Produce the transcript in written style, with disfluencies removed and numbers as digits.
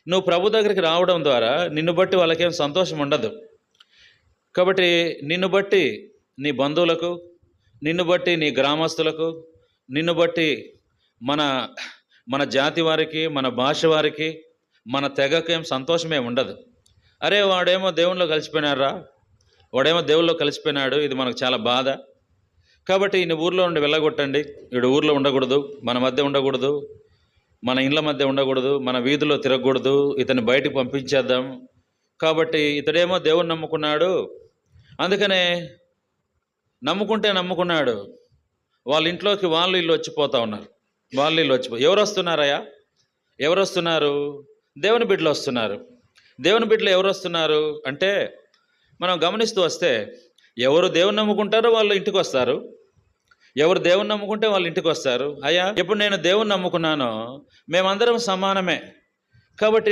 నువ్వు ప్రభు దగ్గరికి రావడం ద్వారా నిన్ను బట్టి వాళ్ళకేం సంతోషం ఉండదు. కాబట్టి నిన్ను బట్టి నీ బంధువులకు, నిన్ను బట్టి నీ గ్రామస్తులకు, నిన్ను బట్టి మన మన జాతి వారికి, మన భాష వారికి, మన తెగకేం సంతోషమే ఉండదు. అరే వాడేమో దేవునిలో కలిసిపోయినాడురా, వాడేమో దేవుల్లో కలిసిపోయినాడు, ఇది మనకు చాలా బాధ. కాబట్టి ఈయన ఊర్లో నుండి వెళ్ళగొట్టండి, వీడు ఊర్లో ఉండకూడదు, మన మధ్య ఉండకూడదు, మన ఇండ్ల మధ్య ఉండకూడదు, మన వీధిలో తిరగకూడదు, ఇతన్ని బయటికి పంపించేద్దాం. కాబట్టి ఇతడేమో దేవుని నమ్ముకున్నాడు, అందుకనే నమ్ముకున్నాడు, వాళ్ళ ఇంట్లోకి వాళ్ళు ఇల్లు వచ్చిపోతా ఉన్నారు. వాళ్ళు ఇల్లు ఎవరు వస్తున్నారయ్యా? ఎవరు వస్తున్నారు? దేవుని బిడ్డలు వస్తున్నారు. దేవుని బిడ్డలు ఎవరు వస్తున్నారు అంటే, మనం గమనిస్తూ వస్తే ఎవరు దేవుని నమ్ముకుంటారో వాళ్ళు ఇంటికి వస్తారు, ఎవరు దేవుని నమ్ముకుంటే వాళ్ళు ఇంటికి వస్తారు. అయ్యా, ఇప్పుడు నేను దేవుని నమ్ముకున్నానో మేమందరం సమానమే, కాబట్టి